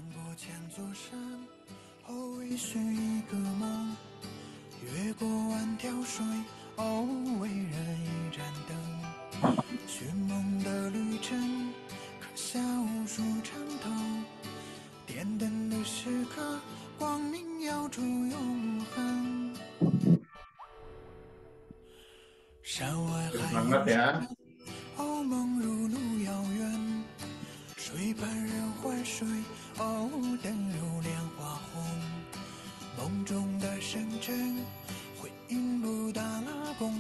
过千座山，后为寻一个梦，越过万条水，哦，为人一盏灯。寻梦的旅程，刻下无数长头，点灯的时刻，光明耀出永恒。山外还有山，哦，梦如路遥远。水畔人欢水，哦，灯如莲花红。梦中的深沉，回应布达拉宫。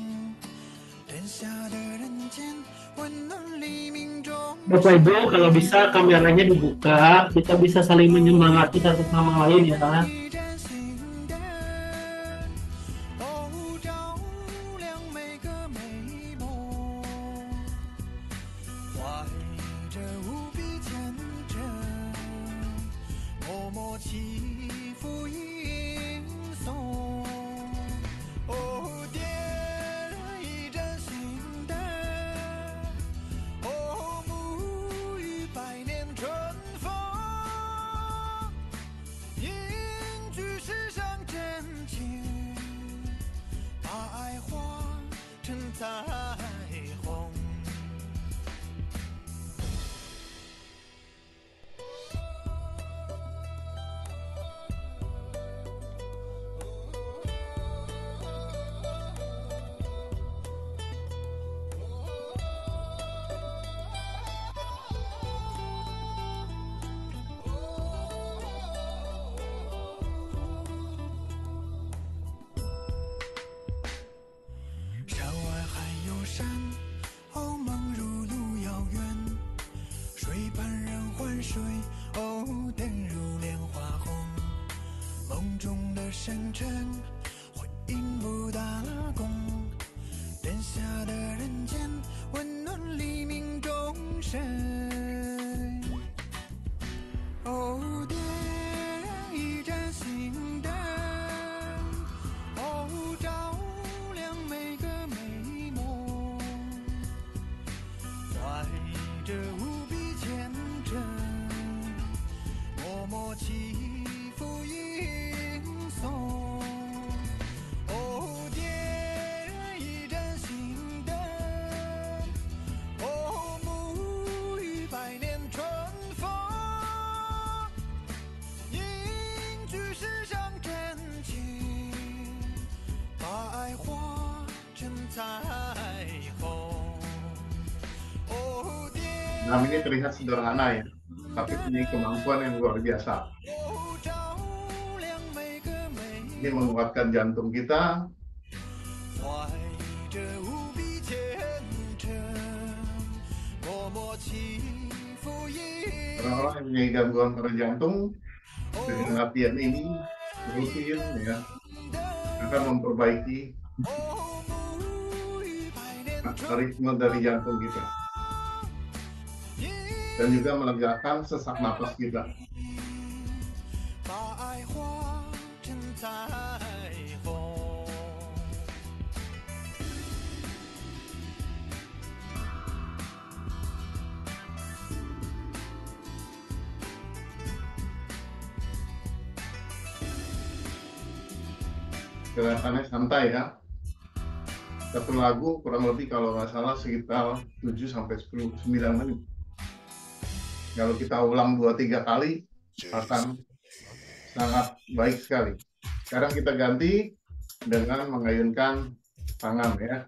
灯下的人间，温暖黎明中。Bapak Ibu, kalau bisa kameranya dibuka, kita bisa saling menyemangati satu sama lain ya. 一盏心灯，哦，照亮每个美梦，怀着无比虔诚，默默祈福吟诵。哦，点燃一盏心灯，哦，沐浴百年春风，凝聚世上真情，把爱化成彩虹。山外还有山，哦，梦如路遥远。水畔人欢水，哦，灯如莲花红。梦中的深沉，回应布达拉宫。灯下的人间，温暖黎明钟声。哦，点燃一盏心灯，哦，照亮每个美梦，怀着无比虔诚，默默祈福吟诵。哦，点燃一盏心灯，哦，沐浴百年春风，凝聚世上真情，把爱化成彩虹。哦，点 Nah, ini terlihat sederhana ya, tapi punya kemampuan yang luar biasa. 哦，照亮每个美 Ini menguatkan jantung kita, 怀着无比虔诚，默默祈福吟。 orang-orang yang punya gangguan pada jantung dengan latihan ini rutin ya akan memperbaiki 哦，沐浴百年春 ritme dari jantung kita 风， dan juga melegakan sesak napas kita. 把爱化成彩虹。 Kelihatannya santai ya. Satu lagu kurang lebih kalau nggak salah sekitar 7-10 9 menit. Kalau kita ulang 2-3 kali akan sangat baik sekali. Sekarang kita ganti dengan mengayunkan tangan ya.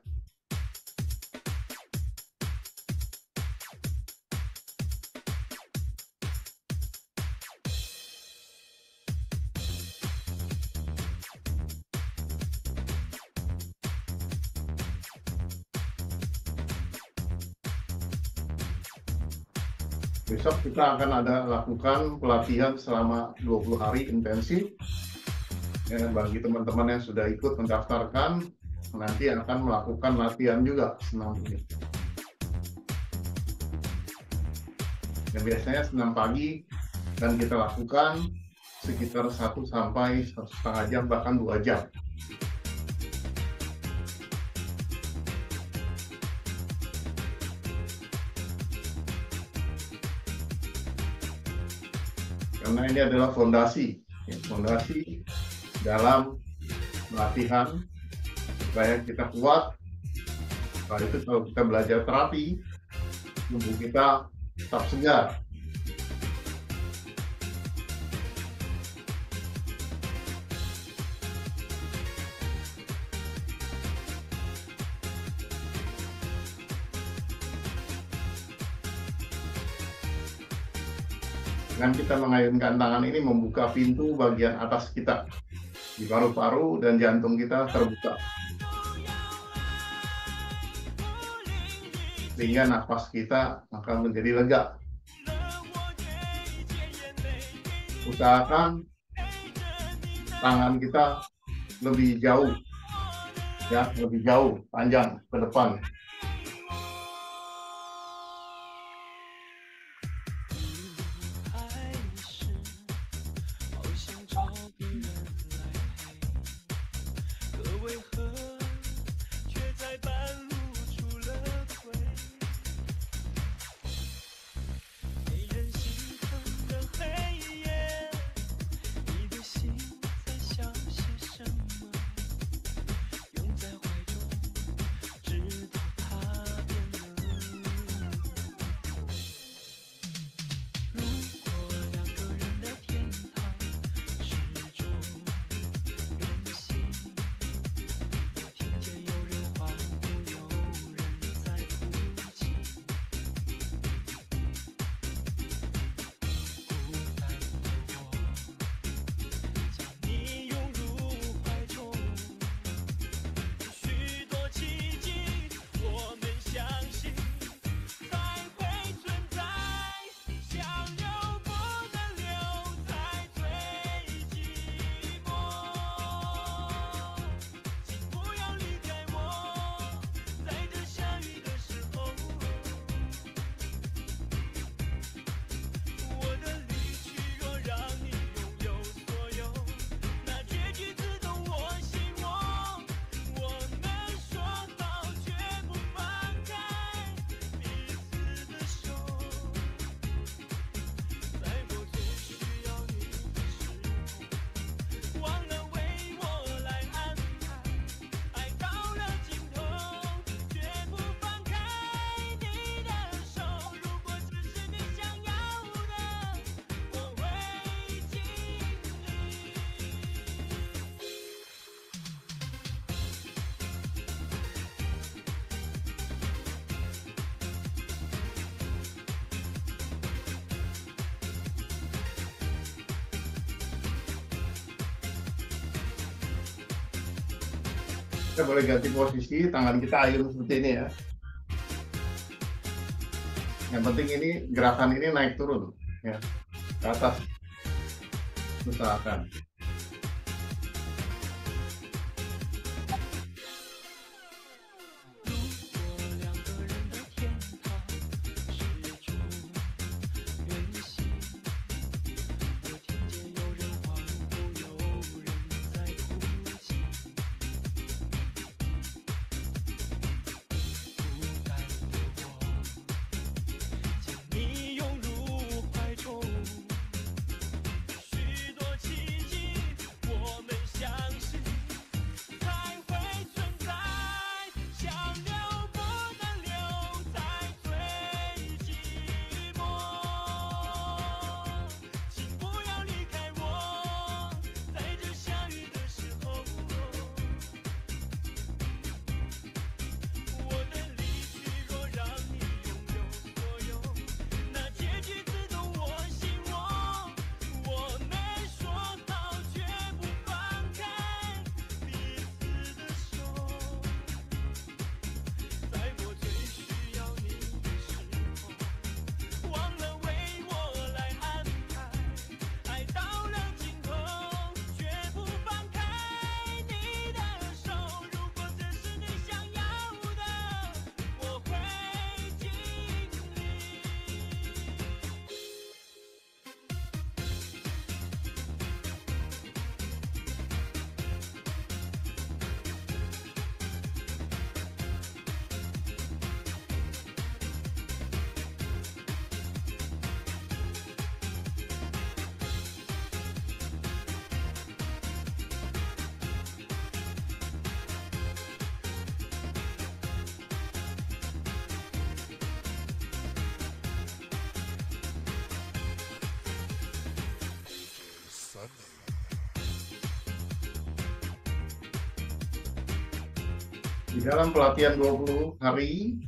Besok kita akan lakukan pelatihan selama 20 hari intensif. Ya, bagi teman-teman yang sudah ikut mendaftarkan, nanti akan melakukan latihan juga senam ini. Dan biasanya senam pagi dan kita lakukan sekitar 1 sampai 1,5 jam, bahkan 2 jam. karena ini adalah fondasi, ya, fondasi dalam latihan supaya kita kuat. Setelah itu kalau kita belajar terapi, tubuh kita tetap segar. Dengan kita mengayunkan tangan ini membuka pintu bagian atas kita, di paru-paru dan jantung kita terbuka, sehingga nafas kita akan menjadi lega. Usahakan tangan kita lebih jauh, ya, lebih jauh, panjang ke depan. Kita boleh ganti posisi, tangan kita ayun seperti ini ya. Yang penting ini gerakan ini naik turun ya, ke atas. Usahakan. Di dalam pelatihan 20 hari,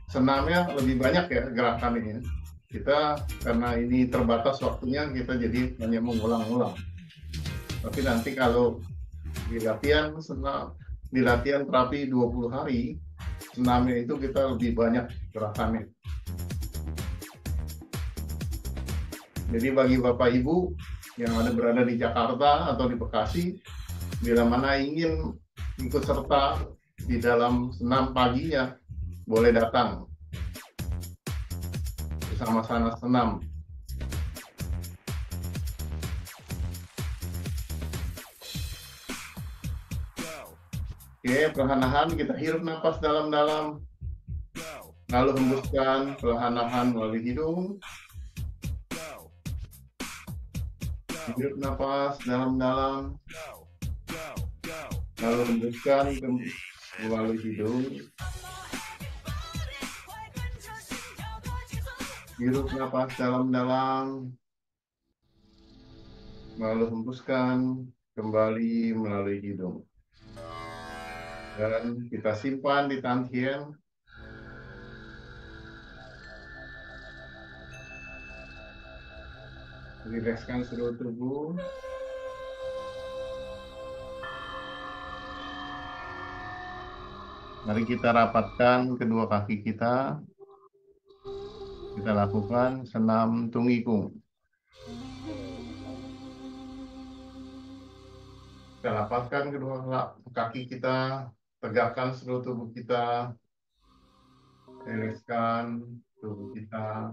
senamnya lebih banyak ya gerakannya. Kita karena ini terbatas waktunya, kita jadi hanya mengulang-ulang. Tapi nanti kalau di latihan senam, di latihan terapi 20 hari, senamnya itu kita lebih banyak gerakannya. Jadi bagi Bapak Ibu yang berada di Jakarta atau di Bekasi, bila mana ingin ikut serta di dalam senam paginya, boleh datang bersama sana senam. Oke, perlahan-lahan kita hirup nafas dalam-dalam, lalu hembuskan perlahan-lahan melalui hidung. Hirup nafas dalam-dalam, lalu hembuskan melalui hidung. Hirup nafas dalam-dalam, lalu hembuskan kembali melalui hidung. Dan kita simpan di tantien. Rilekskan seluruh tubuh. Mari kita rapatkan kedua kaki kita. Kita lakukan senam tungikung. Kita rapatkan kedua kaki kita, tegakkan seluruh tubuh kita, rilekskan tubuh kita.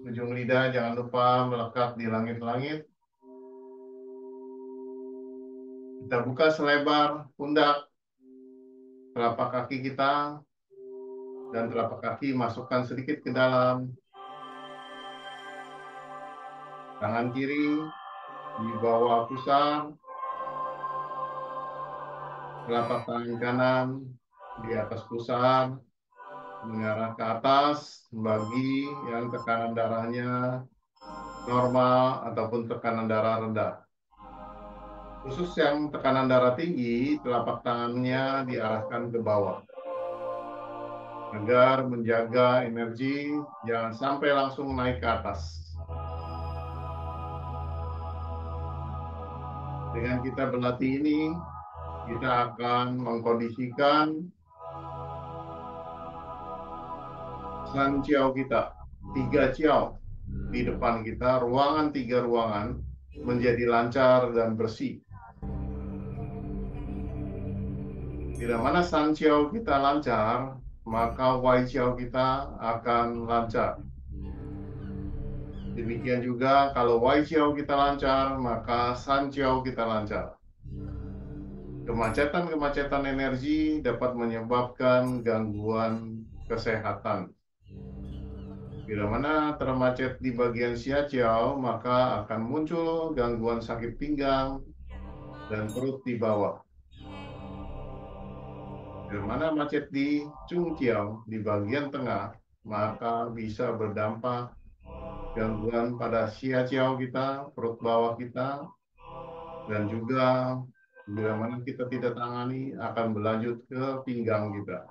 Ujung lidah jangan lupa melekat di langit-langit. Kita buka selebar pundak, telapak kaki kita, dan telapak kaki masukkan sedikit ke dalam. Tangan kiri di bawah pusar, telapak tangan kanan di atas pusar, mengarah ke atas bagi yang tekanan darahnya normal ataupun tekanan darah rendah. Khusus yang tekanan darah tinggi, telapak tangannya diarahkan ke bawah agar menjaga energi jangan sampai langsung naik ke atas. Dengan kita berlatih ini, kita akan mengkondisikan San Chiao kita, 3 Chiao di depan kita, ruangan 3 ruangan menjadi lancar dan bersih. Bila mana San Chiao kita lancar, maka Wai Chiao kita akan lancar. Demikian juga kalau Wai Chiao kita lancar, maka San Chiao kita lancar. Kemacetan-kemacetan energi dapat menyebabkan gangguan kesehatan. Bila mana termacet di bagian Xia Jiao, maka akan muncul gangguan sakit pinggang dan perut di bawah. Bila mana macet di Chung Jiao, di bagian tengah, maka bisa berdampak gangguan pada Xia Jiao kita, perut bawah kita, dan juga bila mana kita tidak tangani akan berlanjut ke pinggang kita.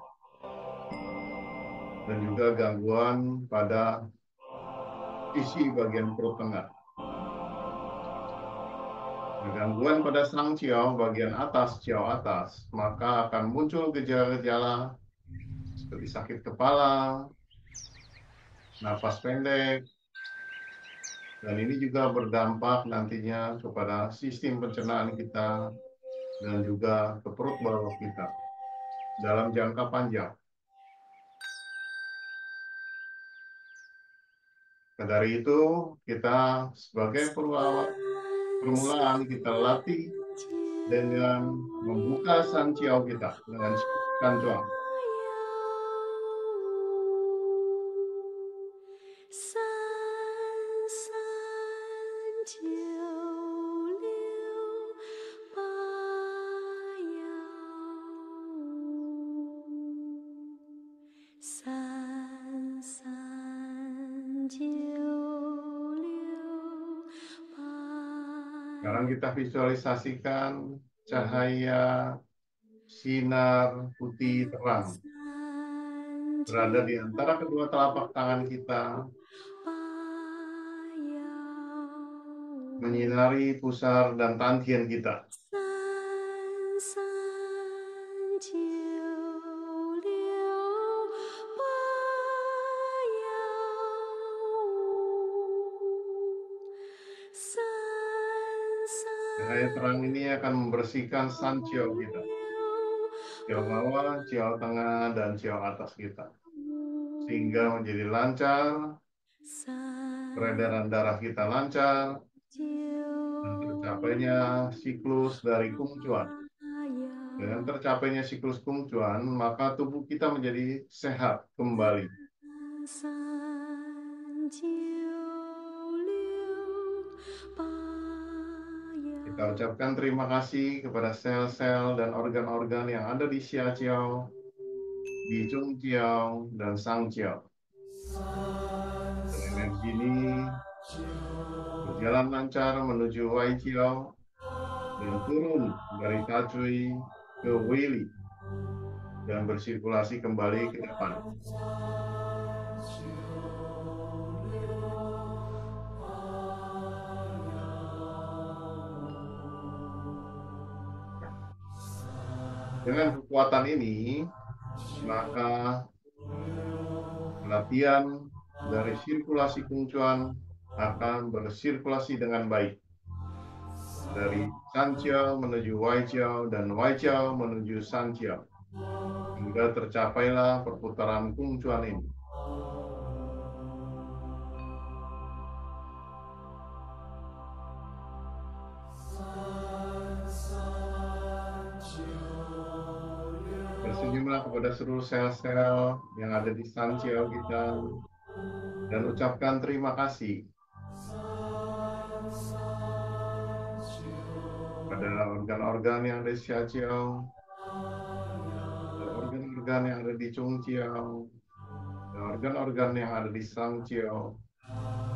Dan juga gangguan pada sisi bagian perut tengah. Gangguan pada Sang Chiao bagian atas, Chiao atas, maka akan muncul gejala-gejala seperti sakit kepala, napas pendek, dan ini juga berdampak nantinya kepada sistem pencernaan kita dan juga ke perut bawah kita dalam jangka panjang. Dari itu, kita sebagai permulaan kita latih dengan membuka San Chiao kita dengan Kancuang. Sekarang kita visualisasikan cahaya sinar putih terang berada di antara kedua telapak tangan kita, menyinari pusar dan tantien kita. Cahaya terang ini akan membersihkan sanjiao kita, jiao bawah, jiao tengah, dan jiao atas kita, sehingga menjadi lancar, peredaran darah kita lancar, dan tercapainya siklus dari Kung Chuan. Dengan tercapainya siklus Kung Chuan, maka tubuh kita menjadi sehat kembali. Kita ucapkan terima kasih kepada sel-sel dan organ-organ yang ada di Xia Jiao, di Zhong Jiao, dan Sang Jiao. Dan energi ini berjalan lancar menuju Wai Jiao dan turun dari Tacui ke Weili dan bersirkulasi kembali ke depan. Dengan kekuatan ini, maka latihan dari sirkulasi Kung Chuan akan bersirkulasi dengan baik. Dari San Jiao menuju Wai Jiao dan Wai Jiao menuju San Jiao. Hingga tercapailah perputaran Kung Chuan ini. Bersenyumlah kepada seluruh sel-sel yang ada di San Jiao kita dan ucapkan terima kasih pada organ-organ yang ada di Xia Jiao, organ-organ yang ada di Zhong Jiao, dan organ-organ yang ada di Sang Jiao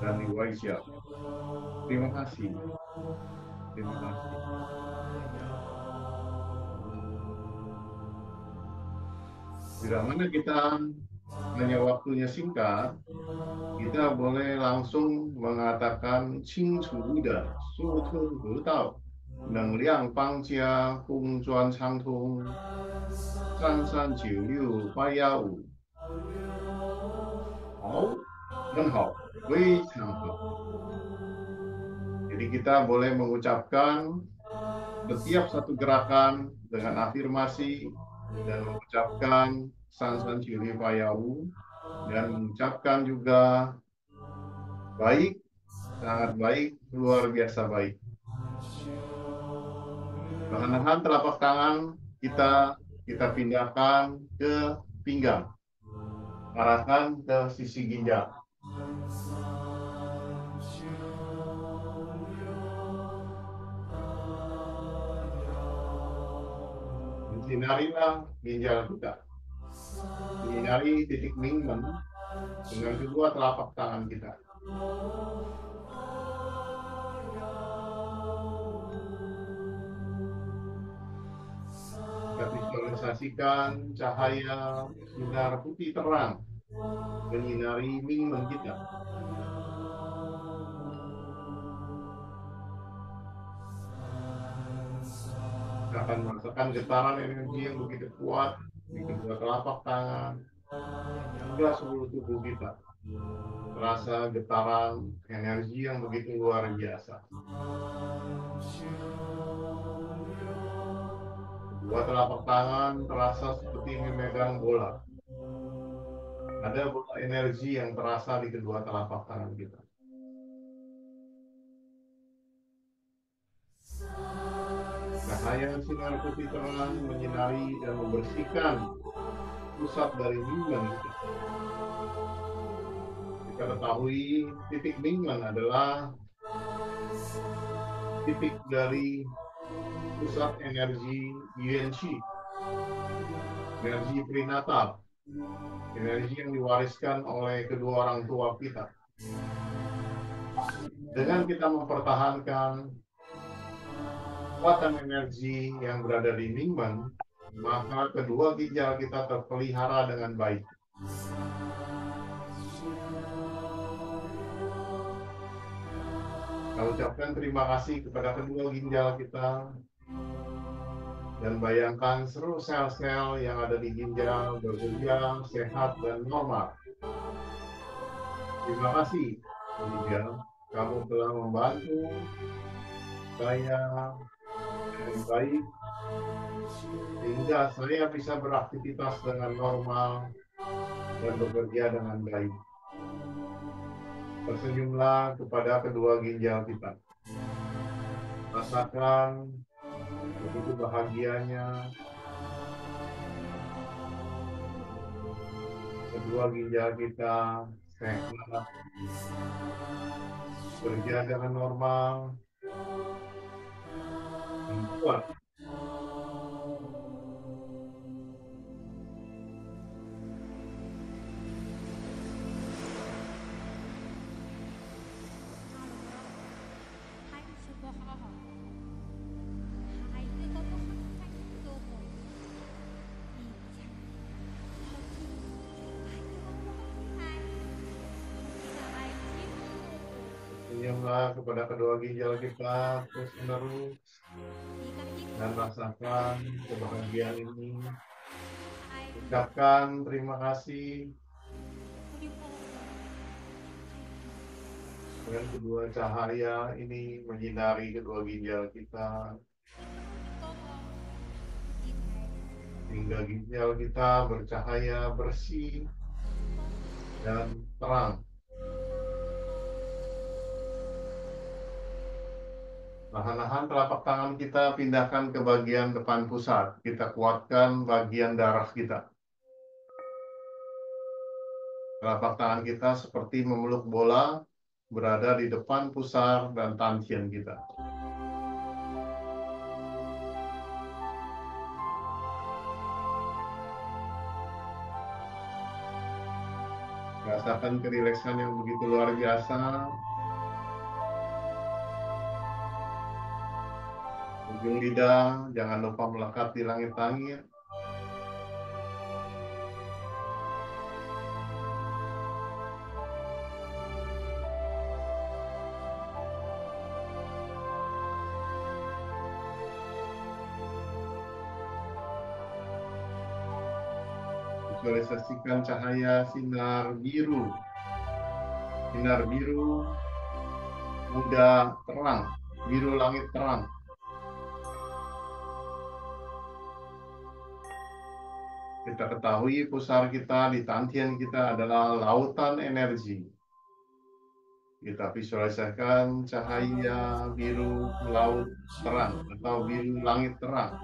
dan di Wai Jiao. Terima kasih. Terima kasih. Bila mana kita hanya waktunya singkat, kita boleh langsung mengatakan Qing Chu Da, Su Tong Hu Dao, Neng Liang Bang Jia, Kung Chuan Chang Tung, San San Jiu Liu, Bai Ya Wu. Hao, dan hao, wei chang hao. Jadi kita boleh mengucapkan setiap satu gerakan dengan afirmasi dan mengucapkan San San Jiu Liu, Bai Ya Wu, dan mengucapkan juga baik, sangat baik, luar biasa baik. Perlahan-lahan telapak tangan kita pindahkan ke pinggang, arahkan ke sisi ginjal. Sinarilah ginjal kita. Sinari titik Mingmen dengan kedua telapak tangan kita. Kita visualisasikan cahaya sinar putih terang menyinari Mingmen kita. Kita akan merasakan getaran energi yang begitu kuat di kedua telapak tangan hingga seluruh tubuh kita. Terasa getaran energi yang begitu luar biasa. Kedua telapak tangan terasa seperti memegang bola. Ada bola energi yang terasa di kedua telapak tangan kita. Cahaya sinar putih terang menyinari dan membersihkan pusat dari Mingmen. Kita ketahui titik Mingmen adalah titik dari pusat energi Yuan Qi, energi prenatal, energi yang diwariskan oleh kedua orang tua kita. Dengan kita mempertahankan kekuatan energi yang berada di Mingmen, maka kedua ginjal kita terpelihara dengan baik. Kita ucapkan terima kasih kepada kedua ginjal kita dan bayangkan seluruh sel-sel yang ada di ginjal bekerja sehat dan normal. Terima kasih, ginjal. Kamu telah membantu saya dengan baik sehingga saya bisa beraktivitas dengan normal dan bekerja dengan baik. Tersenyumlah kepada kedua ginjal kita. Rasakan begitu bahagianya kedua ginjal kita sehat, bekerja dengan normal, dan kuat. Senyumlah kepada kedua ginjal kita terus menerus dan rasakan kebahagiaan ini. Ucapkan terima kasih dengan kedua cahaya ini menyinari kedua ginjal kita hingga ginjal kita bercahaya bersih dan terang. Perlahan-lahan telapak tangan kita pindahkan ke bagian depan pusat. Kita kuatkan bagian darah kita. Telapak tangan kita seperti memeluk bola berada di depan pusar dan tantien kita. Rasakan kerileksan yang begitu luar biasa. Ujung lidah jangan lupa melekat di langit-langit. Visualisasikan cahaya sinar biru. Sinar biru muda terang, biru langit terang. Kita ketahui pusar kita di tantien kita adalah lautan energi. Kita visualisasikan cahaya biru laut terang atau biru langit terang.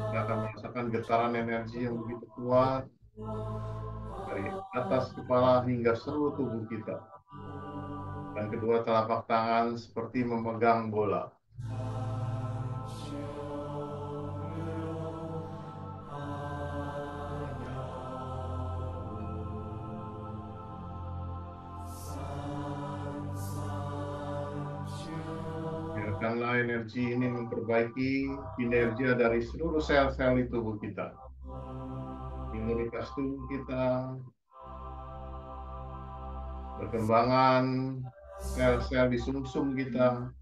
Kita akan merasakan getaran energi yang begitu kuat dari atas kepala hingga seluruh tubuh kita. Dan kedua telapak tangan seperti memegang bola. Biarkanlah energi ini memperbaiki kinerja dari seluruh sel-sel di tubuh kita. Imunitas tubuh kita, perkembangan sel-sel di sumsum kita,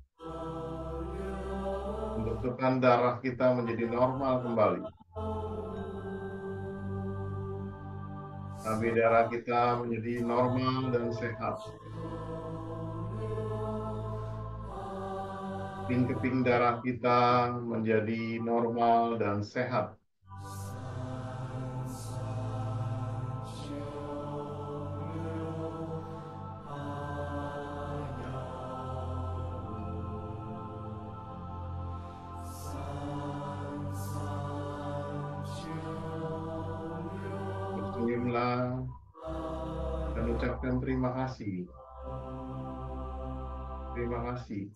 pembentukan darah kita menjadi normal kembali. Nadi darah kita menjadi normal dan sehat. Keping-keping darah kita menjadi normal dan sehat. Bersenyumlah dan ucapkan terima kasih. Terima kasih.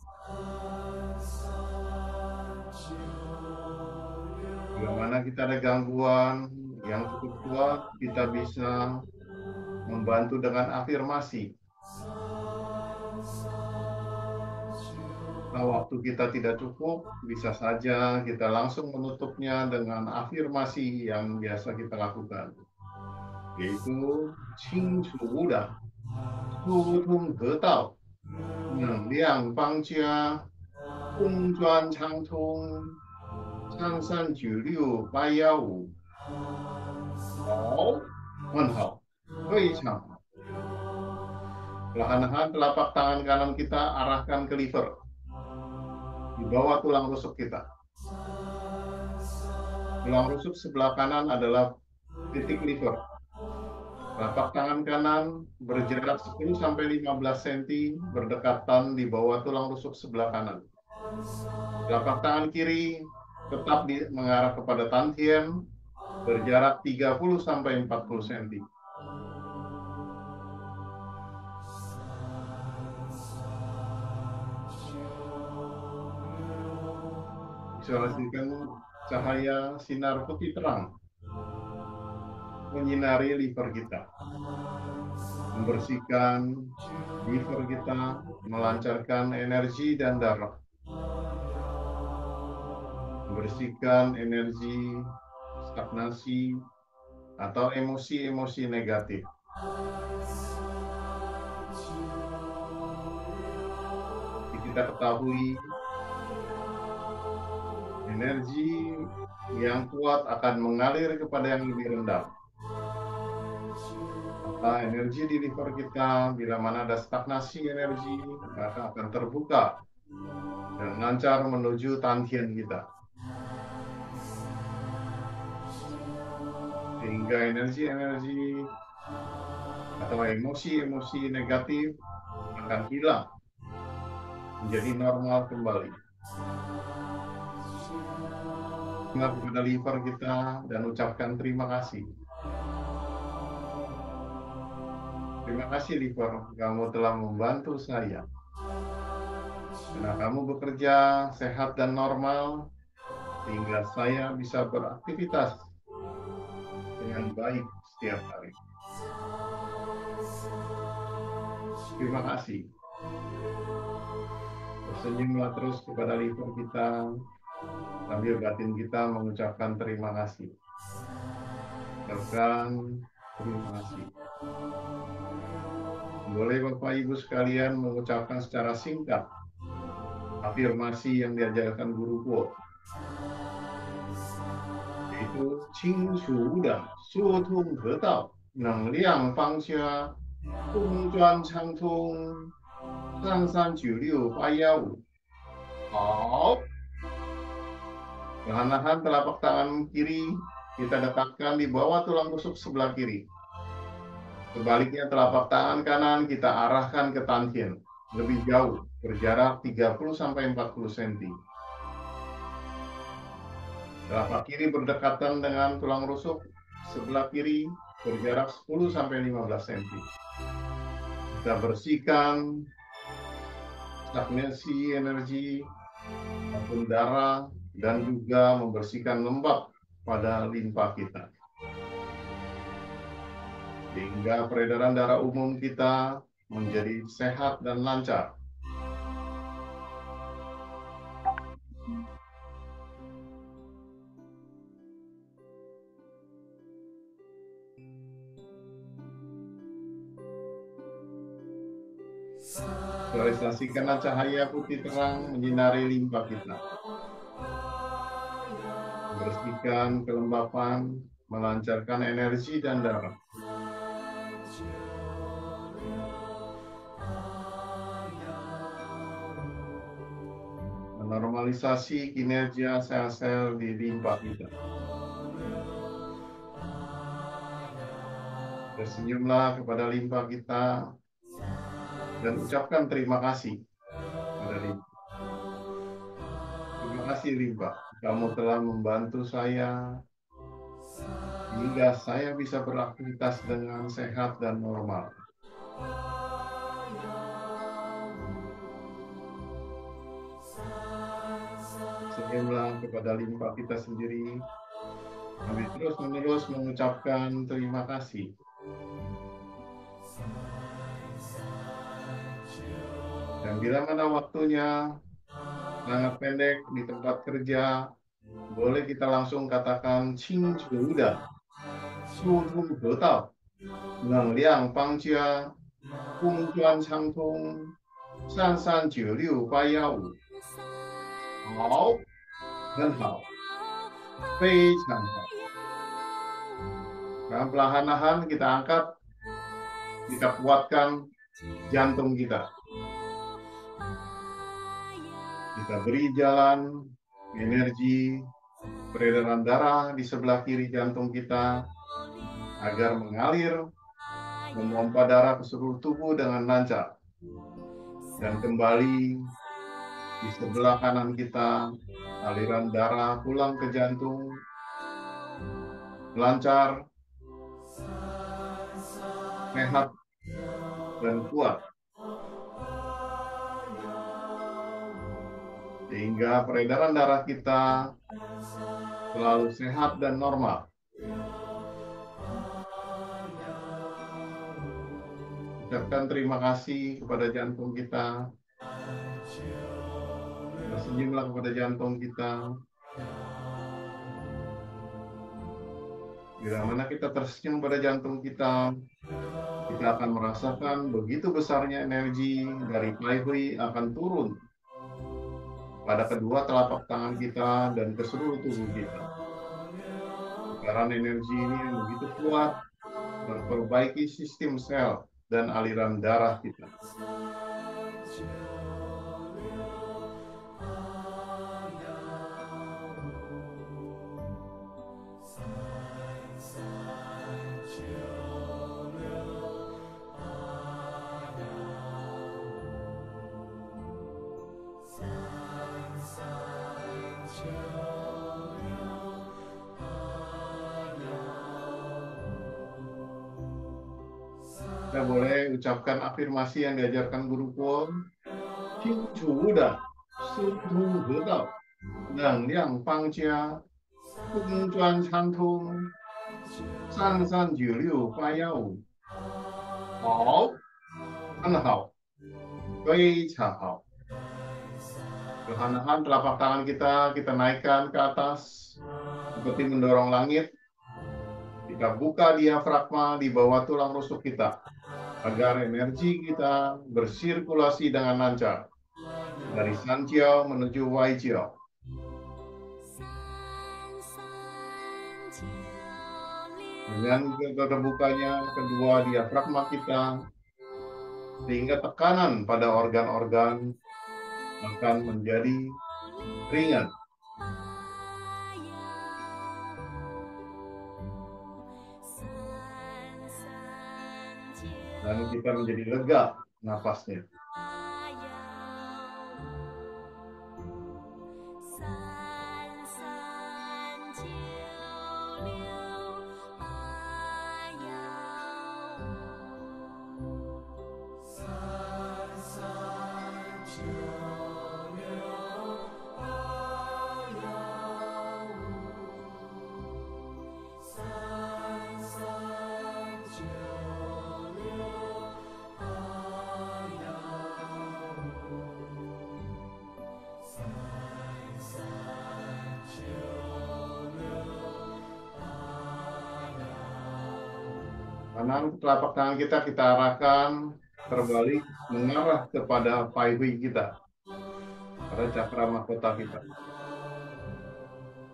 Bila mana kita ada gangguan yang cukup kuat, kita bisa membantu dengan afirmasi. Nah, waktu kita tidak cukup, bisa saja kita langsung menutupnya dengan afirmasi yang biasa kita lakukan, yaitu Qing Chu Wu Da, Su Tung De Dao, Neng Liang Fang Jia, Gong Zhuan Chang Tong, Chang San Ju Liu Bai Yao Wu. Hao, menhao, Wei Chang. Perlahan-lahan telapak tangan kanan kita arahkan ke liver, di bawah tulang rusuk kita. Tulang rusuk sebelah kanan adalah titik liver. Telapak tangan kanan berjarak 10-15 cm berdekatan di bawah tulang rusuk sebelah kanan. Telapak tangan kiri tetap mengarah kepada tantien, berjarak 30-40 cm. Visualisasikan cahaya sinar putih terang menyinari liver kita, membersihkan liver kita, melancarkan energi dan darah, membersihkan energi stagnasi atau emosi-emosi negatif. Kita ketahui energi yang kuat akan mengalir kepada yang lebih rendah. Maka energi di liver kita, bila mana ada stagnasi energi, maka akan terbuka dan lancar menuju tantien kita. Sehingga energi-energi atau emosi-emosi negatif akan hilang, menjadi normal kembali. Ingat kepada liver kita dan ucapkan terima kasih. Terima kasih liver, kamu telah membantu saya. Karena kamu bekerja sehat dan normal, sehingga saya bisa beraktivitas dengan baik setiap hari. Terima kasih. Tersenyumlah terus kepada liver kita, sambil batin kita mengucapkan terima kasih. Ucapkan terima kasih. Boleh Bapak Ibu sekalian mengucapkan secara singkat afirmasi yang diajarkan guru Guo, yaitu Qing Shu Da, Su Tung De Dao, Neng Liang Fang Jia, Gong Zhuan Chang Tong, Chang San Ju Liu Bai Yao Wu. Hao. Perlahan-lahan telapak tangan kiri kita letakkan di bawah tulang rusuk sebelah kiri. Sebaliknya telapak tangan kanan kita arahkan ke tantien, lebih jauh, berjarak 30-40 cm. Telapak kiri berdekatan dengan tulang rusuk sebelah kiri, berjarak 10-15 cm. Kita bersihkan stagnasi energi maupun darah dan juga membersihkan lembab pada limpa kita, sehingga peredaran darah umum kita menjadi sehat dan lancar. Visualisasikanlah cahaya putih terang menyinari limpa kita, membersihkan kelembapan, melancarkan energi dan darah. Menormalisasi kinerja sel-sel di limpa kita. Tersenyumlah kepada limpa kita dan ucapkan terima kasih pada limpa. Terima kasih limpa, kamu telah membantu saya hingga saya bisa beraktivitas dengan sehat dan normal. Senyumlah kepada limpa kita sendiri, kami terus-menerus mengucapkan terima kasih. Dan bila mana waktunya, sangat pendek di tempat kerja, boleh kita langsung katakan Qing Chuda, Su Tu He Dao, Neng Liang Fang Jia, Gong Juan Chang Tong, San San Jiu Liu Bai Yao Wu. 好，很好，非常好。Nah, perlahan-lahan kita angkat, kita kuatkan jantung kita. Kita beri jalan, energi, peredaran darah di sebelah kiri jantung kita agar mengalir, memompa darah ke seluruh tubuh dengan lancar. Dan kembali di sebelah kanan kita, aliran darah pulang ke jantung, lancar, sehat, dan kuat. Sehingga peredaran darah kita selalu sehat dan normal. Ucapkan terima kasih kepada jantung kita. Tersenyumlah kepada jantung kita. Bila mana kita tersenyum pada jantung kita akan merasakan begitu besarnya energi dari Pai Hui akan turun pada kedua telapak tangan kita dan ke seluruh tubuh kita. Getaran energi ini yang begitu kuat memperbaiki sistem sel dan aliran darah kita. Kita boleh ucapkan afirmasi yang diajarkan Guru Kwon. Qing Chu Da, Su Tu He Dao, Neng Liang Fang Jia, Gong Juan Chang Tong, San San Jiu Liu Bai Yao Wu. 好，很好，非常好。Perlahan-lahan telapak tangan kita naikkan ke atas seperti mendorong langit. Kita buka diafragma di bawah tulang rusuk kita agar energi kita bersirkulasi dengan lancar dari Sanjiao menuju Waijiao. Dengan terbukanya kedua diafragma kita, sehingga tekanan pada organ-organ akan menjadi ringan. Dan kita menjadi lega napasnya. Kanan telapak tangan kita arahkan terbalik mengarah kepada Pai Hui kita, pada cakra mahkota kita.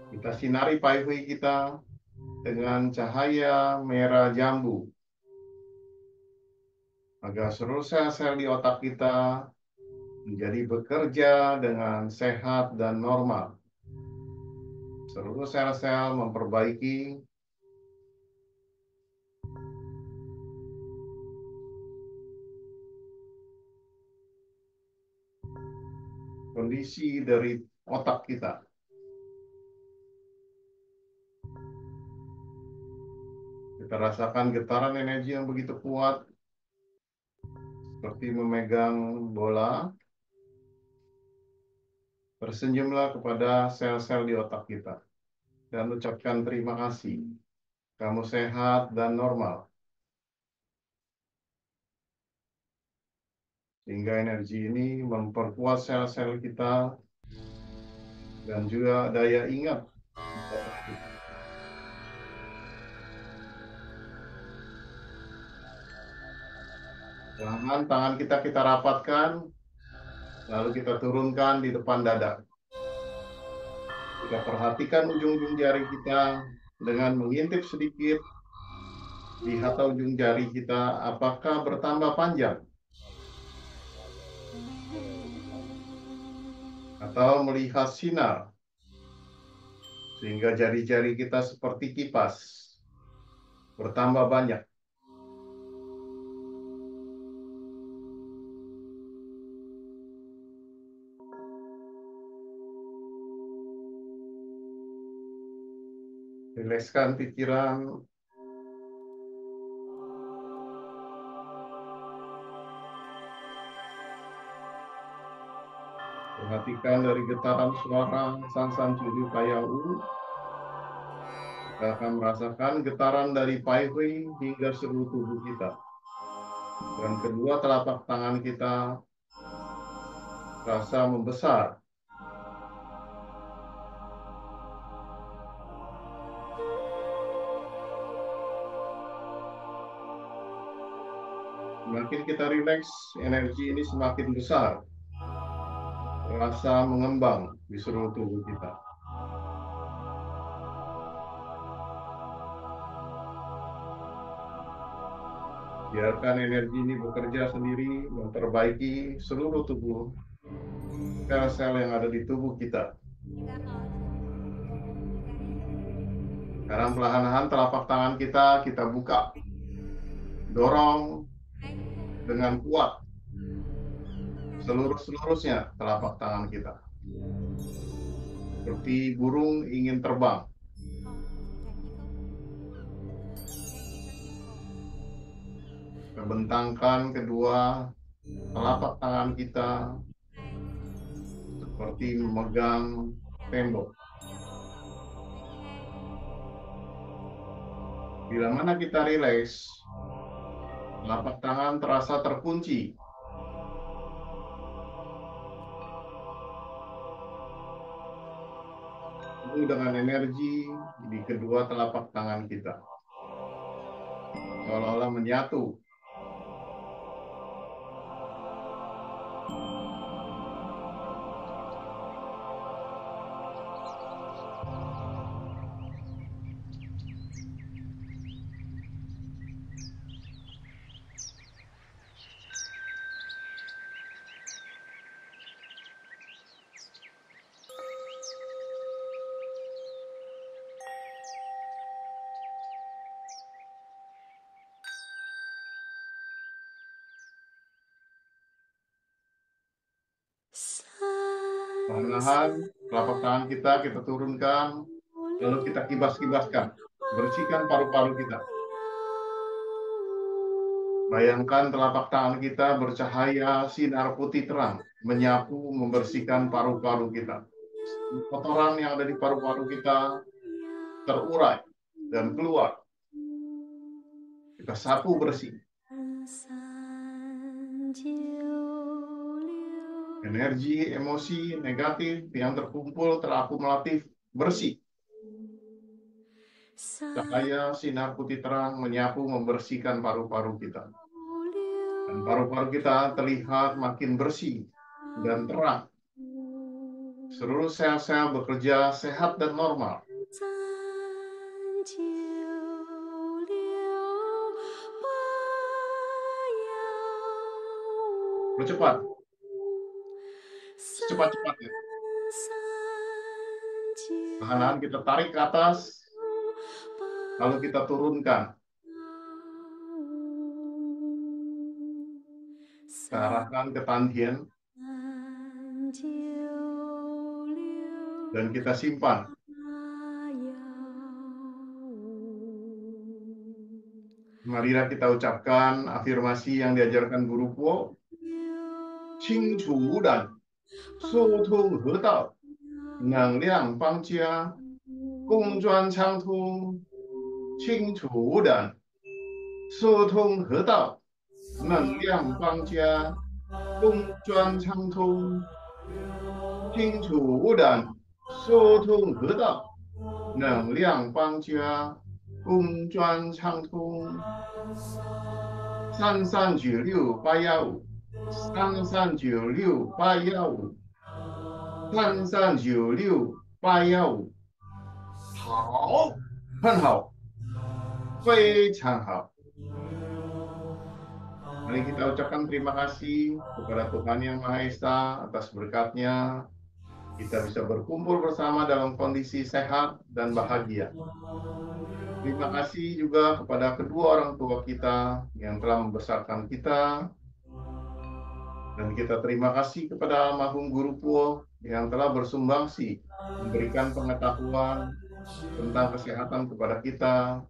Kita sinari Pai Hui kita dengan cahaya merah jambu, agar seluruh sel-sel di otak kita menjadi bekerja dengan sehat dan normal. Seluruh sel-sel memperbaiki kondisi dari otak kita. Kita rasakan getaran energi yang begitu kuat, seperti memegang bola. Tersenyumlah kepada sel-sel di otak kita dan ucapkan terima kasih. Kamu sehat dan normal. Sehingga energi ini memperkuat sel-sel kita dan juga daya ingat. Tangan tangan kita rapatkan, lalu kita turunkan di depan dada. Kita perhatikan ujung-ujung jari kita dengan mengintip sedikit. Lihat ujung jari kita apakah bertambah panjang atau melihat sinar sehingga jari-jari kita seperti kipas bertambah banyak. Rilekskan pikiran. Perhatikan dari getaran suara San Cuju Kayau. Kita akan merasakan getaran dari Pai Hui hingga seluruh tubuh kita. Dan kedua telapak tangan kita rasa membesar. Semakin kita rileks, energi ini semakin besar. Rasa mengembang di seluruh tubuh kita. Biarkan energi ini bekerja sendiri, memperbaiki seluruh tubuh, sel-sel yang ada di tubuh kita. Sekarang perlahan-lahan telapak tangan kita buka. Dorong dengan kuat. Seluruhnya telapak tangan kita. Seperti burung ingin terbang. Kita bentangkan kedua telapak tangan kita seperti memegang tembok. Bila mana kita rileks, telapak tangan terasa terkunci. Penuh dengan energi di kedua telapak tangan kita. Seolah-olah menyatu. Perlahan telapak tangan kita turunkan, lalu kita kibas-kibaskan, bersihkan paru-paru kita. Bayangkan telapak tangan kita bercahaya sinar putih terang, menyapu, membersihkan paru-paru kita. Kotoran yang ada di paru-paru kita terurai dan keluar. Kita sapu bersih. Energi, emosi negatif yang terkumpul, terakumulatif, bersih. Cahaya sinar putih terang menyapu, membersihkan paru-paru kita. Dan paru-paru kita terlihat makin bersih dan terang. Seluruh sel-sel bekerja sehat dan normal. Percepat. Secepat-cepatnya. Perlahan kita tarik ke atas, lalu kita turunkan. Kita arahkan ke Tandian. Dan kita simpan. Marilah kita ucapkan afirmasi yang diajarkan Guru Po. Qing Chu Dan 疏通河道，能量邦家，公专畅通，清楚无染。疏通河道，能量邦家，公专畅通，清楚无染。疏通得道，能量邦家，公专畅通，3396 815，3396 815，3396 815，好，很好，非常好。Mari kita ucapkan terima kasih kepada Tuhan Yang Maha Esa atas berkatnya. Kita bisa berkumpul bersama dalam kondisi sehat dan bahagia. Terima kasih juga kepada kedua orang tua kita yang telah membesarkan kita. Dan kita terima kasih kepada almarhum Guru Puo yang telah bersumbangsi, memberikan pengetahuan tentang kesehatan kepada kita.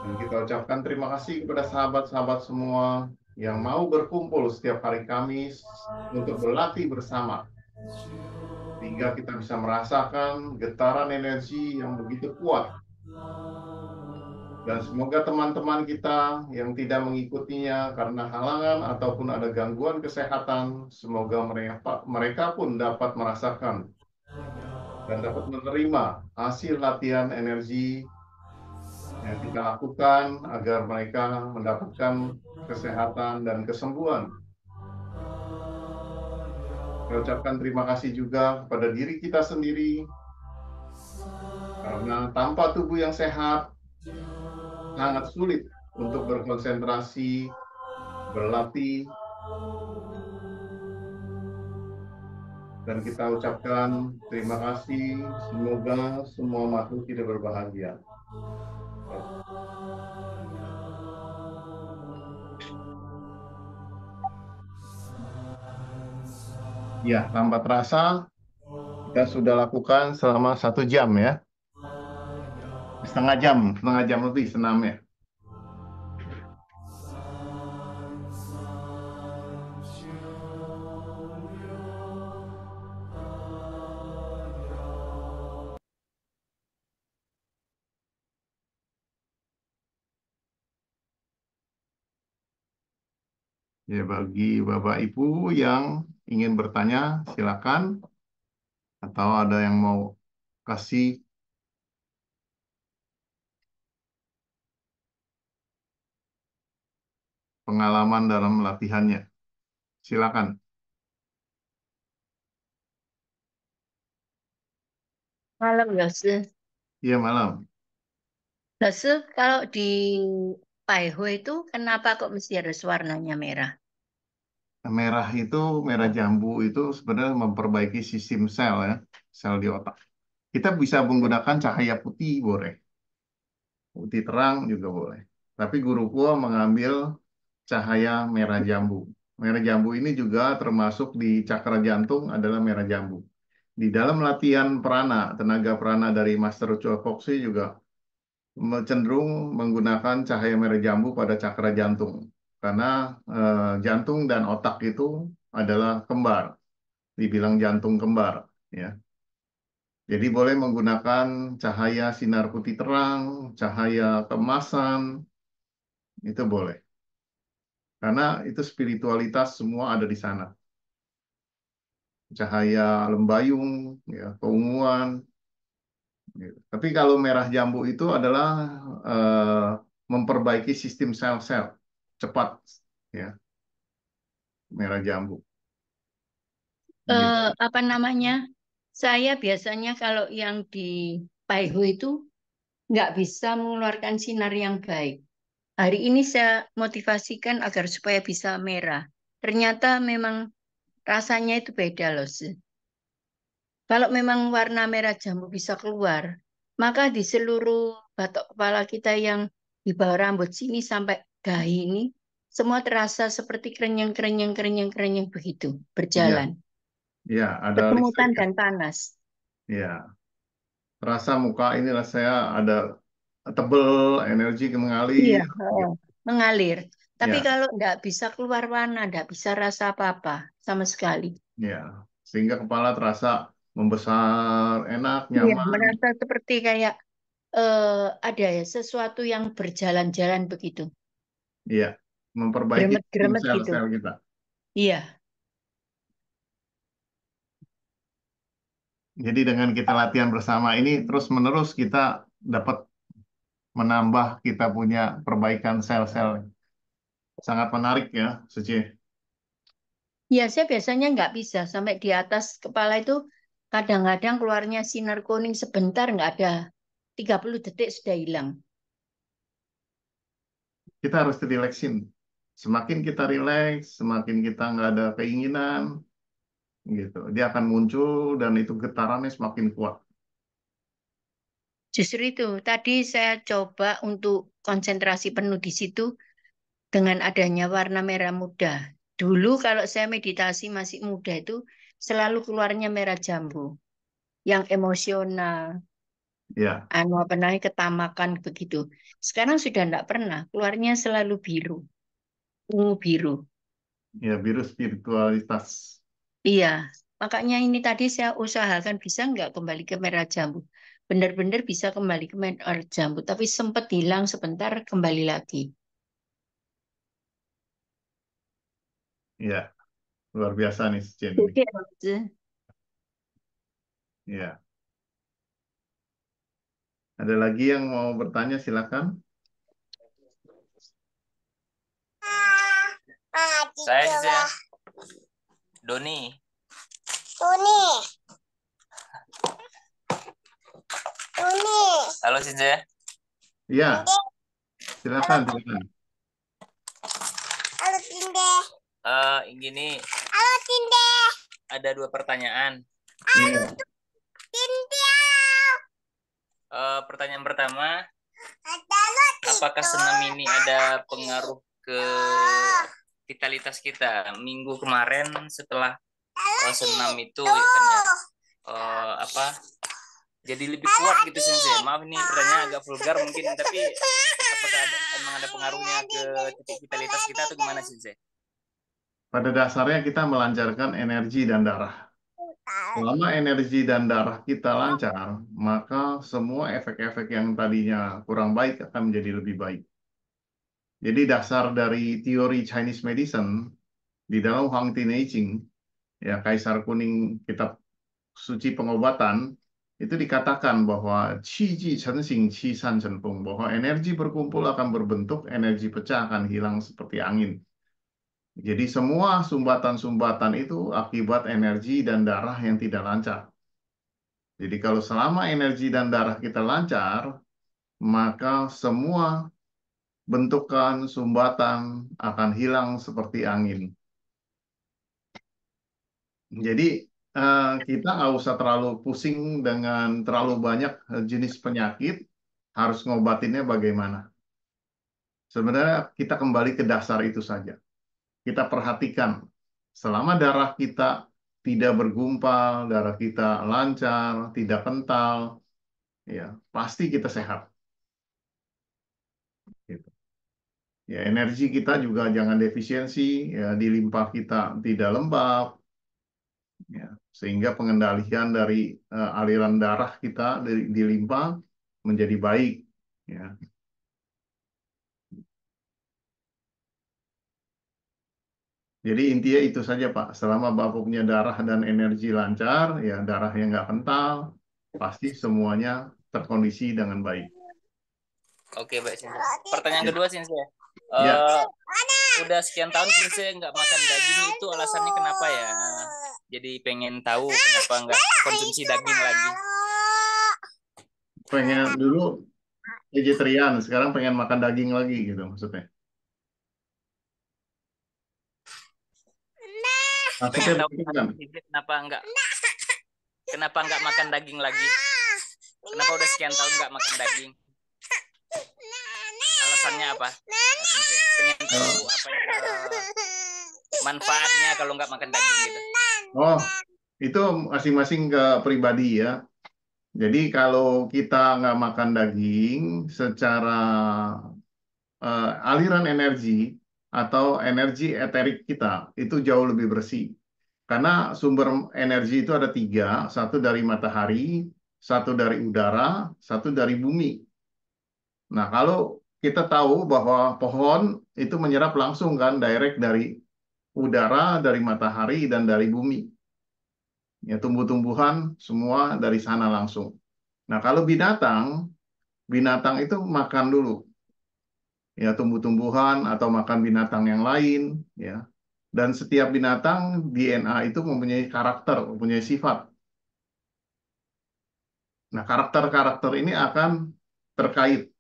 Dan kita ucapkan terima kasih kepada sahabat-sahabat semua yang mau berkumpul setiap hari Kamis untuk berlatih bersama. Sehingga kita bisa merasakan getaran energi yang begitu kuat. Dan semoga teman-teman kita yang tidak mengikutinya karena halangan ataupun ada gangguan kesehatan, semoga mereka pun dapat merasakan dan dapat menerima hasil latihan energi yang kita lakukan agar mereka mendapatkan kesehatan dan kesembuhan. Saya ucapkan terima kasih juga kepada diri kita sendiri, karena tanpa tubuh yang sehat, sangat sulit untuk berkonsentrasi, berlatih, dan kita ucapkan terima kasih. Semoga semua makhluk hidup berbahagia. Ya, tanpa terasa kita sudah lakukan selama 1 jam ya, setengah jam lebih senamnya. Ya, bagi Bapak Ibu yang ingin bertanya, silakan. Atau ada yang mau kasih pengalaman dalam latihannya, silakan. Malam, Yose. Iya, malam. Yose, kalau di Paiho itu kenapa kok mesti harus warnanya merah? Merah itu, merah jambu itu sebenarnya memperbaiki sistem sel ya, sel di otak. Kita bisa menggunakan cahaya putih boleh, putih terang juga boleh. Tapi Guru Kuo mengambil cahaya merah jambu. Merah jambu ini juga termasuk di cakra jantung adalah merah jambu. Di dalam latihan prana, tenaga prana dari Master Choa Kok Sui juga cenderung menggunakan cahaya merah jambu pada cakra jantung. Karena jantung dan otak itu adalah kembar, dibilang jantung kembar. Ya. Jadi boleh menggunakan cahaya sinar putih terang, cahaya keemasan, itu boleh. Karena itu spiritualitas semua ada di sana. Cahaya lembayung, ya, keunguan. Gitu. Tapi kalau merah jambu itu adalah memperbaiki sistem sel-sel cepat, ya, merah jambu. Gitu. Apa namanya? Saya biasanya kalau yang di Paiho itu nggak bisa mengeluarkan sinar yang baik. Hari ini saya motivasikan agar supaya bisa merah. Ternyata memang rasanya itu beda loh, Se. Kalau memang warna merah jambu bisa keluar, maka di seluruh batok kepala kita yang di bawah rambut sini sampai dahi ini, semua terasa seperti kerenyang-kerenyang begitu, Iya, berjalan. iya, ada Kesemutan listrik. dan panas. Ya, terasa muka inilah saya ada tebel, energi Iya, mengalir. mengalir. Tapi Ya, kalau nggak bisa keluar warna, nggak bisa rasa apa-apa sama sekali. ya, sehingga kepala terasa membesar, enak, Iya, nyaman. merasa seperti kayak ada ya sesuatu yang berjalan-jalan begitu. Iya, memperbaiki sistem Gremet-gremet gitu. sel-sel kita. Iya. Jadi dengan kita latihan bersama ini terus-menerus kita dapat menambah kita punya perbaikan sel-sel. Sangat menarik ya, Suci. Ya, saya biasanya nggak bisa sampai di atas kepala itu kadang-kadang keluarnya sinar kuning sebentar nggak ada. 30 detik sudah hilang. Kita harus rileksin. Semakin kita rileks, semakin kita nggak ada keinginan, gitu. Dia akan muncul dan itu getarannya semakin kuat. Justru itu, tadi saya coba untuk konsentrasi penuh di situ dengan adanya warna merah muda. Dulu kalau saya meditasi masih muda itu selalu keluarnya merah jambu, yang emosional, Ya, apa namanya ketamakan begitu. Sekarang sudah tidak pernah, keluarnya selalu biru, ungu biru. ya biru spiritualitas. Iya, makanya ini tadi saya usahakan bisa nggak kembali ke merah jambu. Benar-benar bisa kembali ke merah jambu, tapi sempat hilang sebentar kembali lagi. Ya, luar biasa nih, Jen. Oke, Ya, ada lagi yang mau bertanya, silakan. Saya saja, Doni. Halo Sinja. Iya, silakan, silakan. Gini, ada 2 pertanyaan. Iya. Pertanyaan pertama, apakah senam ini ada pengaruh ke vitalitas kita? Minggu kemarin setelah senam itu kan ya, apa? Jadi lebih kuat gitu Sensei. Maaf ini pertanyaan agak vulgar mungkin, tapi apakah emang ada pengaruhnya ke titik vitalitas kita atau gimana Sensei? Pada dasarnya kita melancarkan energi dan darah. Selama energi dan darah kita lancar, maka semua efek-efek yang tadinya kurang baik akan menjadi lebih baik. Jadi dasar dari teori Chinese medicine di dalam Huang Tin I Ching, ya Kaisar Kuning, kitab suci pengobatan, itu dikatakan bahwa qi ji chen xing qi san chen feng, bahwa energi berkumpul akan berbentuk, energi pecah akan hilang seperti angin. Jadi semua sumbatan-sumbatan itu akibat energi dan darah yang tidak lancar. Jadi kalau selama energi dan darah kita lancar, maka semua bentukan sumbatan akan hilang seperti angin. Jadi kita nggak usah terlalu pusing dengan terlalu banyak jenis penyakit, harus ngobatinnya bagaimana. Sebenarnya kita kembali ke dasar itu saja. Kita perhatikan, selama darah kita tidak bergumpal, darah kita lancar, tidak kental, ya pasti kita sehat. Gitu. Ya, energi kita juga jangan defisiensi, ya, di limpa kita tidak lembab, ya, sehingga pengendalian dari aliran darah kita di limpa menjadi baik. Ya. Jadi intinya itu saja Pak, selama Bapak punya darah dan energi lancar, ya darahnya nggak kental, pasti semuanya terkondisi dengan baik. Oke, baik Sensei. Pertanyaan kedua Sensei. Ya. Udah sekian tahun Sensei nggak makan daging, itu alasannya kenapa ya? Jadi pengen tahu kenapa nggak konsumsi daging lagi. Pengen dulu vegetarian, sekarang pengen makan daging lagi gitu maksudnya. Maksudnya Pengen tahu bukan. kenapa nggak makan daging lagi? Kenapa udah sekian tahun nggak makan daging? Alasannya apa? Sensei? Pengen tahu apa manfaatnya kalau nggak makan daging gitu. Oh, itu masing-masing ke pribadi ya. Jadi kalau kita nggak makan daging, secara aliran energi atau energi eterik kita itu jauh lebih bersih. Karena sumber energi itu ada 3, satu dari matahari, satu dari udara, satu dari bumi. Nah, kalau kita tahu bahwa pohon itu menyerap langsung kan, direct dari udara, dari matahari, dan dari bumi. Ya, tumbuh-tumbuhan semua dari sana langsung. Nah, kalau binatang, binatang itu makan dulu, ya tumbuh-tumbuhan atau makan binatang yang lain, ya. Dan setiap binatang DNA itu mempunyai karakter, mempunyai sifat. Nah, karakter-karakter ini akan terkait.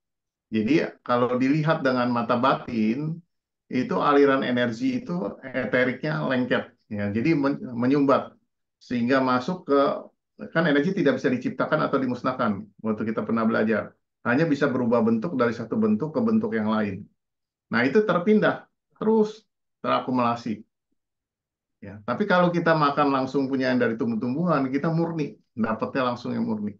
Jadi kalau dilihat dengan mata batin, itu aliran energi itu eteriknya lengket, ya. Jadi menyumbat sehingga masuk ke, kan energi tidak bisa diciptakan atau dimusnahkan. Waktu kita pernah belajar, hanya bisa berubah bentuk dari satu bentuk ke bentuk yang lain. Nah, itu terpindah terus terakumulasi. Ya, tapi kalau kita makan langsung punya yang dari tumbuh-tumbuhan, kita murni, dapatnya langsung yang murni.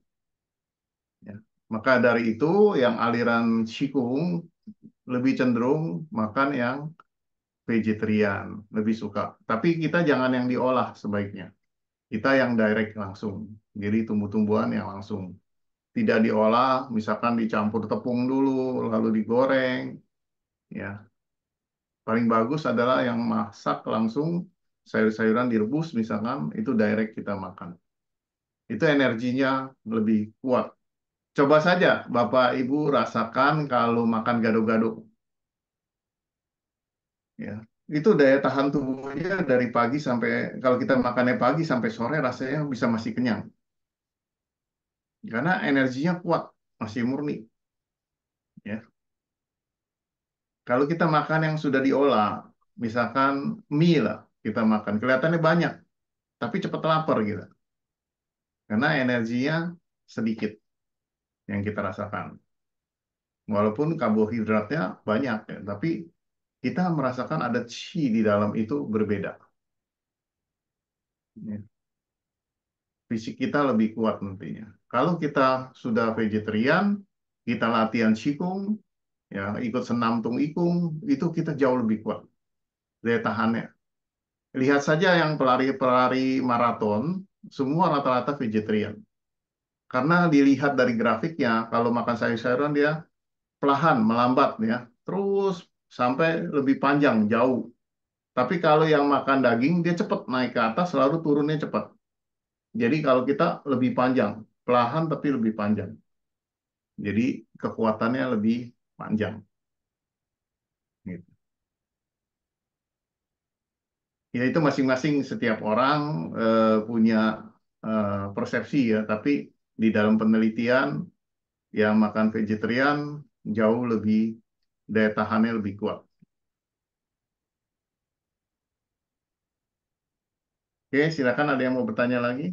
Ya. Maka dari itu, yang aliran Qigong lebih cenderung makan yang vegetarian, lebih suka. Tapi kita jangan yang diolah sebaiknya. Kita yang direct langsung. Jadi tumbuh-tumbuhan yang langsung. Tidak diolah, misalkan dicampur tepung dulu, lalu digoreng. Ya, paling bagus adalah yang masak langsung, sayur-sayuran direbus misalkan, itu direct kita makan. Itu energinya lebih kuat. Coba saja Bapak Ibu rasakan kalau makan gado-gado. Ya, itu daya tahan tubuhnya dari pagi sampai, kalau kita makannya pagi sampai sore rasanya bisa masih kenyang. Karena energinya kuat, masih murni. Ya. Kalau kita makan yang sudah diolah, misalkan mie lah, kita makan, kelihatannya banyak, tapi cepat lapar gitu. Karena energinya sedikit yang kita rasakan. Walaupun karbohidratnya banyak, ya, tapi kita merasakan ada qi di dalam itu berbeda. Ya. Fisik kita lebih kuat nantinya. Kalau kita sudah vegetarian, kita latihan qigong, ya ikut senam tung ikung, itu kita jauh lebih kuat daya tahannya. Lihat saja yang pelari-pelari maraton, semua rata-rata vegetarian. Karena dilihat dari grafiknya, kalau makan sayur-sayuran dia pelahan, melambat ya, terus sampai lebih panjang, jauh. Tapi kalau yang makan daging, dia cepat naik ke atas, lalu turunnya cepat. Jadi kalau kita lebih panjang, pelahan tapi lebih panjang. Jadi kekuatannya lebih panjang. Gitu. Ya itu masing-masing setiap orang punya persepsi ya. Tapi di dalam penelitian yang makan vegetarian jauh lebih daya tahannya lebih kuat. Oke, silakan ada yang mau bertanya lagi?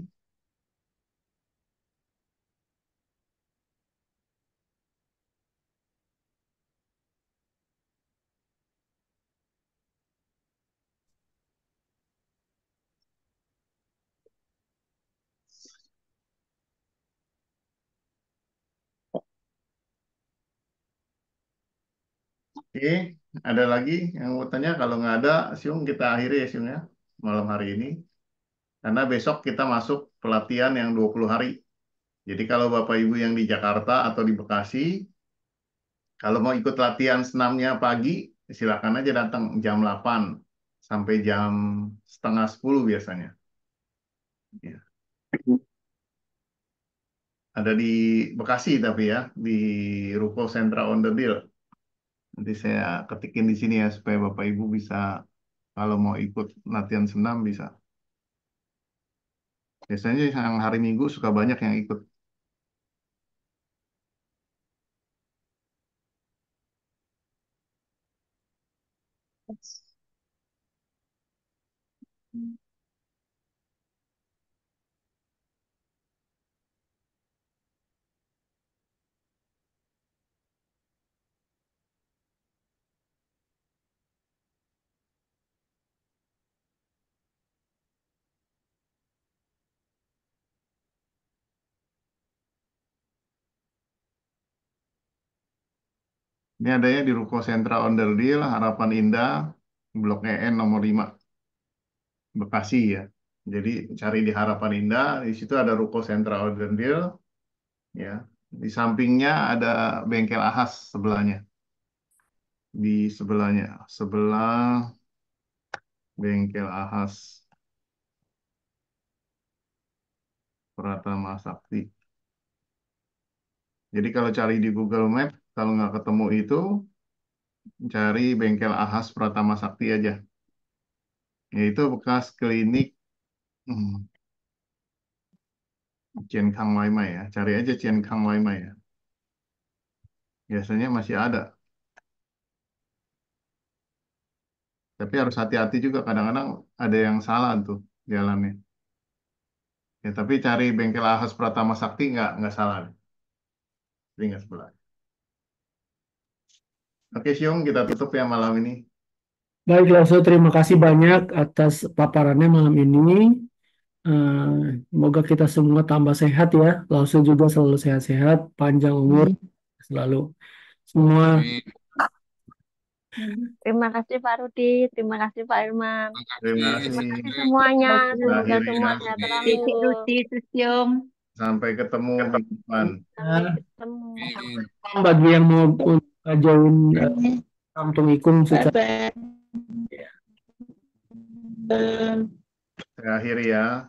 Oke, ada lagi yang mau tanya? Kalau nggak ada, Siung kita akhiri ya Siung ya, malam hari ini. Karena besok kita masuk pelatihan yang 20 hari. Jadi kalau Bapak Ibu yang di Jakarta atau di Bekasi, kalau mau ikut latihan senamnya pagi, silakan aja datang jam 8 sampai jam setengah 10 biasanya. Ya. Ada di Bekasi tapi ya, di Ruko Sentra On The Deal. Nanti saya ketikin di sini ya, supaya Bapak Ibu bisa, kalau mau ikut latihan senam bisa. Biasanya yang hari Minggu suka banyak yang ikut. Ini adanya di Ruko Sentra On The Deal, Harapan Indah, Blok EN nomor 5, Bekasi ya. Jadi cari di Harapan Indah, di situ ada Ruko Sentra On The Deal, ya. Di sampingnya ada bengkel Ahas sebelahnya. Di sebelahnya, sebelah bengkel Ahas. Pratama Sakti. Jadi kalau cari di Google Map, kalau nggak ketemu itu, cari bengkel Ahas Pratama Sakti aja. Yaitu bekas klinik Chien Kang Wai Mai ya. Cari aja Chien Kang Wai Mai ya. Biasanya masih ada. Tapi harus hati-hati juga. Kadang-kadang ada yang salah tuh jalannya. Ya, tapi cari bengkel Ahas Pratama Sakti nggak salah. Jadi nggak sebelah. Oke, Syung, kita tutup ya malam ini. Baik, Lauso, terima kasih banyak atas paparannya malam ini. Semoga kita semua tambah sehat ya. Lauso juga selalu sehat-sehat, panjang umur selalu. Semua Terima kasih Pak Rudi, terima kasih Pak Irman, Terima terima kasih. kasih semuanya. Semoga Akhirnya semua sehat selalu. Titik Ruti Susyum. sampai ketemu minggu depan. Sampai ketemu. bagi yang mau ngajarin Kampung Ikung secara Saya akhiri ya.